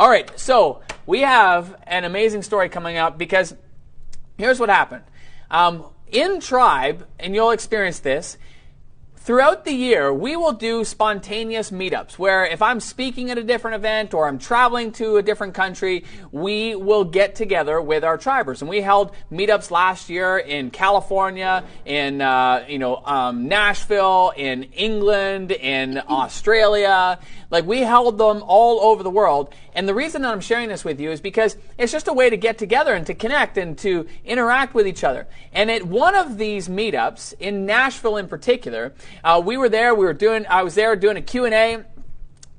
All right, so we have an amazing story coming up because here's what happened. In Tribe, and you'll experience this, throughout the year, we will do spontaneous meetups where if I'm speaking at a different event or I'm traveling to a different country, we will get together with our tribers. And we held meetups last year in California, in Nashville, in England, in Australia. Like, we held them all over the world. And the reason that I'm sharing this with you is because it's just a way to get together and to connect and to interact with each other. And at one of these meetups, in Nashville in particular, we were there. I was there doing a Q&A.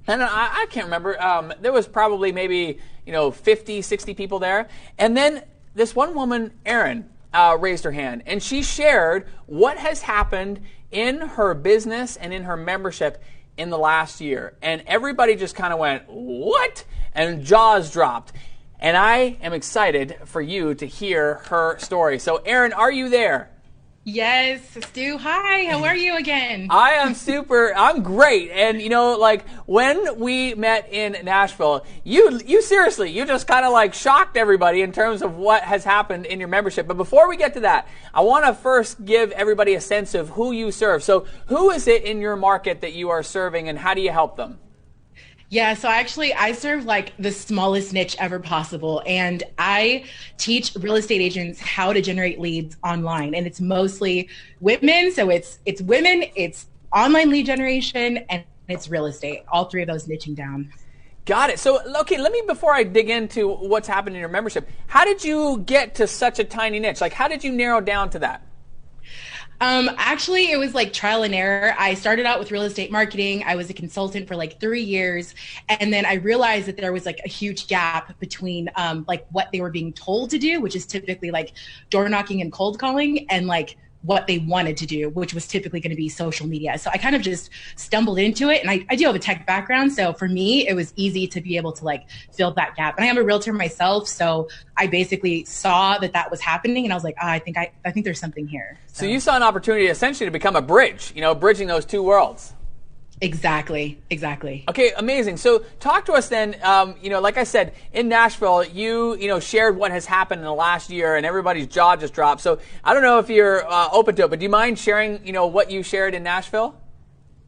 And I can't remember. There was probably maybe 50, 60 people there. And then this one woman, Aarin, raised her hand. And she shared what has happened in her business and in her membership in the last year. And everybody just kind of went, what? And jaws dropped. And I am excited for you to hear her story. So, Aarin, are you there? Yes, Stu. Hi, how are you again? I'm great. And when we met in Nashville, you seriously, you just kind of shocked everybody in terms of what has happened in your membership. But before we get to that, I want to first give everybody a sense of who you serve. So who is it in your market that you are serving and how do you help them? Yeah, so I serve the smallest niche ever possible, and I teach real estate agents how to generate leads online, and it's mostly women. So it's women, it's online lead generation, and it's real estate. All three of those niching down. Got it. So, okay, before I dig into what's happened in your membership, how did you get to such a tiny niche? How did you narrow down to that? Actually, it was trial and error. I started out with real estate marketing. I was a consultant for 3 years. And then I realized that there was a huge gap between what they were being told to do, which is typically door knocking and cold calling, and what they wanted to do, which was typically going to be social media. So I kind of just stumbled into it. And I do have a tech background. So for me, it was easy to be able to fill that gap. And I am a realtor myself. So I basically saw that was happening. And I was like, I think there's something here. So you saw an opportunity essentially to become a bridge, bridging those two worlds. Exactly. Okay, amazing. So talk to us then, like I said, in Nashville, you shared what has happened in the last year and everybody's jaw just dropped. So I don't know if you're open to it, but do you mind sharing, what you shared in Nashville?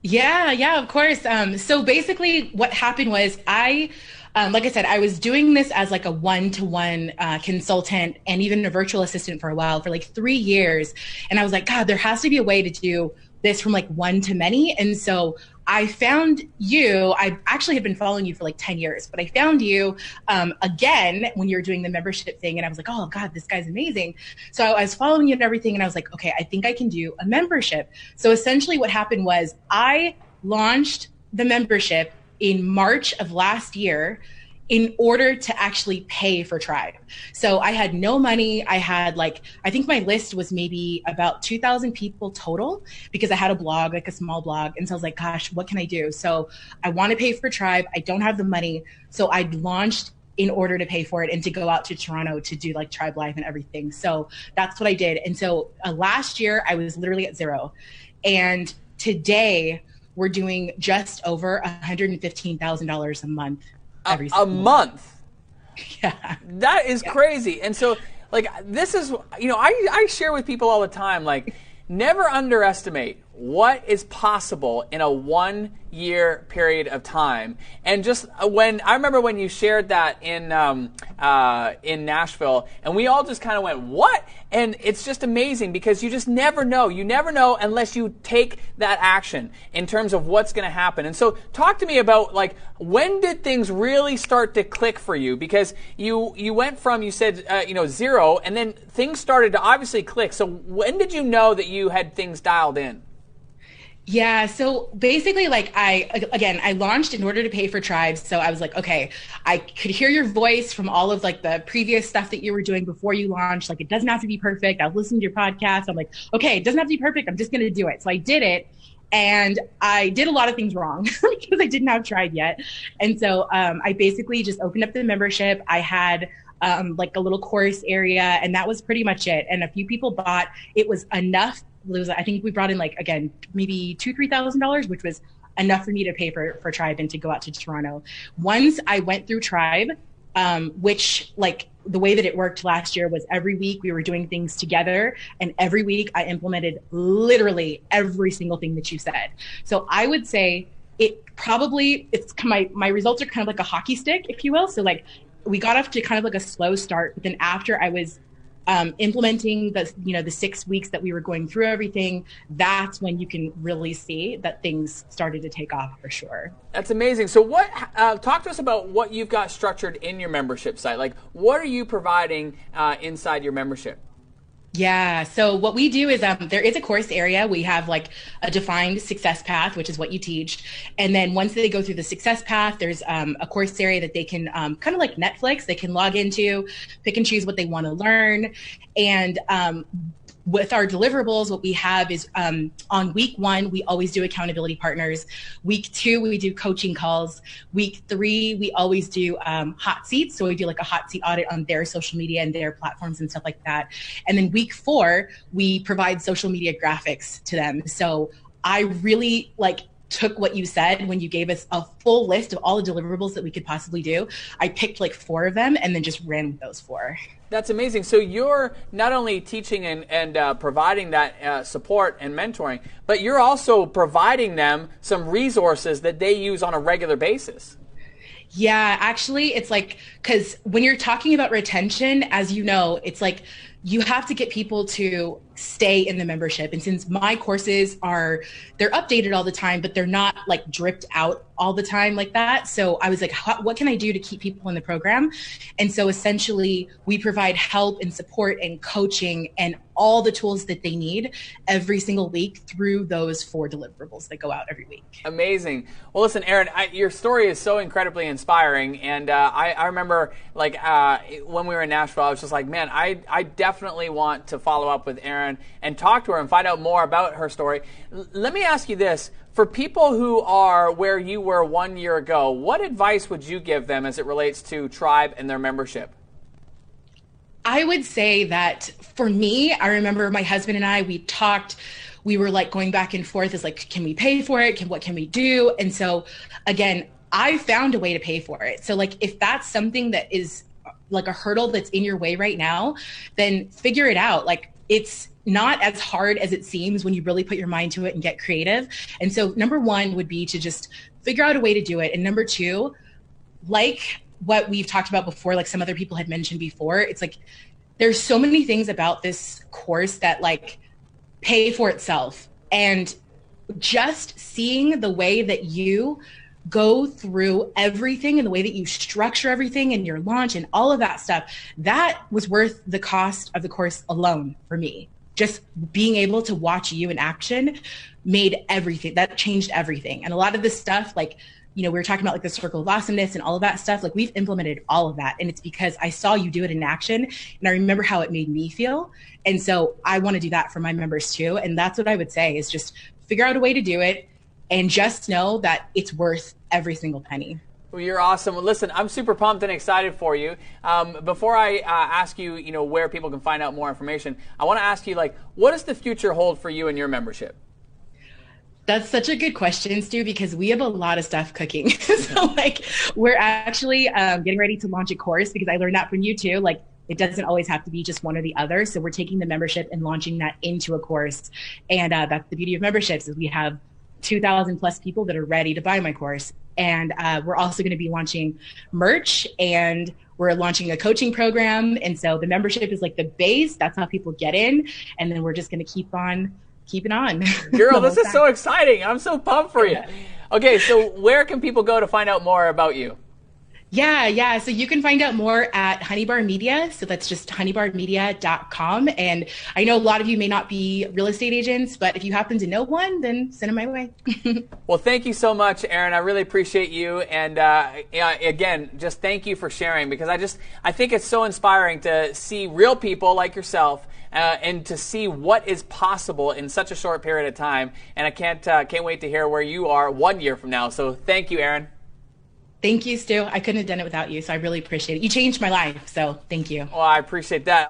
Yeah, of course. So basically what happened was like I said, I was doing this as a one-to-one consultant and even a virtual assistant for a while, for 3 years. And I was like, God, there has to be a way to do this from one to many. And so I found you. I actually had been following you for 10 years, but I found you again when you were doing the membership thing. And I was like, oh God, this guy's amazing. So I was following you and everything. And I was like, okay, I think I can do a membership. So essentially what happened was I launched the membership in March of last year in order to actually pay for Tribe. So I had no money. I had I think my list was maybe about 2,000 people total because I had a blog, a small blog. And so I was like, gosh, what can I do? So I want to pay for Tribe. I don't have the money. So I launched in order to pay for it and to go out to Toronto to do Tribe Live and everything. So that's what I did. And so last year I was literally at zero. And today we're doing just over $115,000 a month. A month? Yeah. That is crazy. And so, this is, I share with people all the time, never underestimate what is possible in a 1 year period of time. And just I remember when you shared that in Nashville, and we all just kind of went, what? And it's just amazing because you just never know. You never know unless you take that action in terms of what's going to happen. And so talk to me about when did things really start to click for you? Because you went from, you said, zero, and then things started to obviously click. So when did you know that you had things dialed in? Yeah. So basically, I launched in order to pay for Tribes. So I was like, okay, I could hear your voice from all of the previous stuff that you were doing before you launched. It doesn't have to be perfect. I was listening to your podcast. I'm like, okay, it doesn't have to be perfect. I'm just going to do it. So I did it. And I did a lot of things wrong because I didn't have Tribe yet. And so I basically just opened up the membership. I had a little course area, and that was pretty much it. And a few people bought. It was enough. I think we brought in maybe $2,000-$3,000, which was enough for me to pay for Tribe and to go out to Toronto. Once I went through Tribe, which like the way that it worked last year was every week we were doing things together, and every week I implemented literally every single thing that you said. So I would say my results are kind of like a hockey stick, if you will. So like we got off to kind of like a slow start, but then after I was implementing the 6 weeks that we were going through everything, that's when you can really see that things started to take off for sure. That's amazing. So talk to us about what you've got structured in your membership site. Like, what are you providing inside your membership? Yeah. So what we do is there is a course area. We have like a defined success path, which is what you teach. And then once they go through the success path, there's a course area that they can kind of like Netflix, they can log into, pick and choose what they want to learn. And with our deliverables, what we have is on week 1, we always do accountability partners. Week 2, we do coaching calls. Week 3, we always do hot seats. So we do like a hot seat audit on their social media and their platforms and stuff like that. And then week 4, we provide social media graphics to them. So I really took what you said when you gave us a full list of all the deliverables that we could possibly do. I picked like 4 of them and then just ran with those 4. That's amazing. So you're not only teaching and providing that support and mentoring, but you're also providing them some resources that they use on a regular basis. Yeah, actually, it's like, because when you're talking about retention, as you know, it's like you have to get people to stay in the membership. And since my courses they're updated all the time, but they're not like dripped out all the time like that. So I was like, what can I do to keep people in the program? And so essentially we provide help and support and coaching and all the tools that they need every single week through those 4 deliverables that go out every week. Amazing. Well, listen, Aarin, your story is so incredibly inspiring. And I remember when we were in Nashville, I was just like, man, I definitely want to follow up with Aarin and talk to her and find out more about her story. Let me ask you this. For people who are where you were 1 year ago, what advice would you give them as it relates to Tribe and their membership? I would say that for me, I remember my husband and I, we were like going back and forth as like, can we pay for it? What can we do? And so again, I found a way to pay for it. So like, if that's something that is like a hurdle that's in your way right now, then figure it out. Like, it's not as hard as it seems when you really put your mind to it and get creative. And so number 1 would be to just figure out a way to do it. And number 2, like what we've talked about before, like some other people had mentioned before, it's like, there's so many things about this course that like pay for itself. And just seeing the way that you go through everything and the way that you structure everything and your launch and all of that stuff, that was worth the cost of the course alone for me. Just being able to watch you in action made everything, that changed everything. And a lot of this stuff, like, we were talking about like the circle of awesomeness and all of that stuff, like we've implemented all of that. And it's because I saw you do it in action and I remember how it made me feel. And so I want to do that for my members too. And that's what I would say is just figure out a way to do it and just know that it's worth every single penny. Well, you're awesome. Well, listen, I'm super pumped and excited for you. Before I ask you, where people can find out more information, I want to ask you, like, what does the future hold for you and your membership? That's such a good question, Stu, because we have a lot of stuff cooking. So like, we're actually getting ready to launch a course because I learned that from you too. Like, it doesn't always have to be just one or the other. So we're taking the membership and launching that into a course. And that's the beauty of memberships is we have 2,000 plus people that are ready to buy my course. And we're also going to be launching merch and we're launching a coaching program. And so the membership is like the base. That's how people get in. And then we're just going to keep on keeping on. Girl, this is so exciting. I'm so pumped for you. Okay, so where can people go to find out more about you? Yeah. So you can find out more at Honeybar Media. So that's just honeybarmedia.com. And I know a lot of you may not be real estate agents, but if you happen to know one, then send them my way. Well, thank you so much, Aarin. I really appreciate you. And again, just thank you for sharing because I think it's so inspiring to see real people like yourself and to see what is possible in such a short period of time. And I can't wait to hear where you are 1 year from now. So thank you, Aarin. Thank you, Stu. I couldn't have done it without you, so I really appreciate it. You changed my life, so thank you. Well, I appreciate that.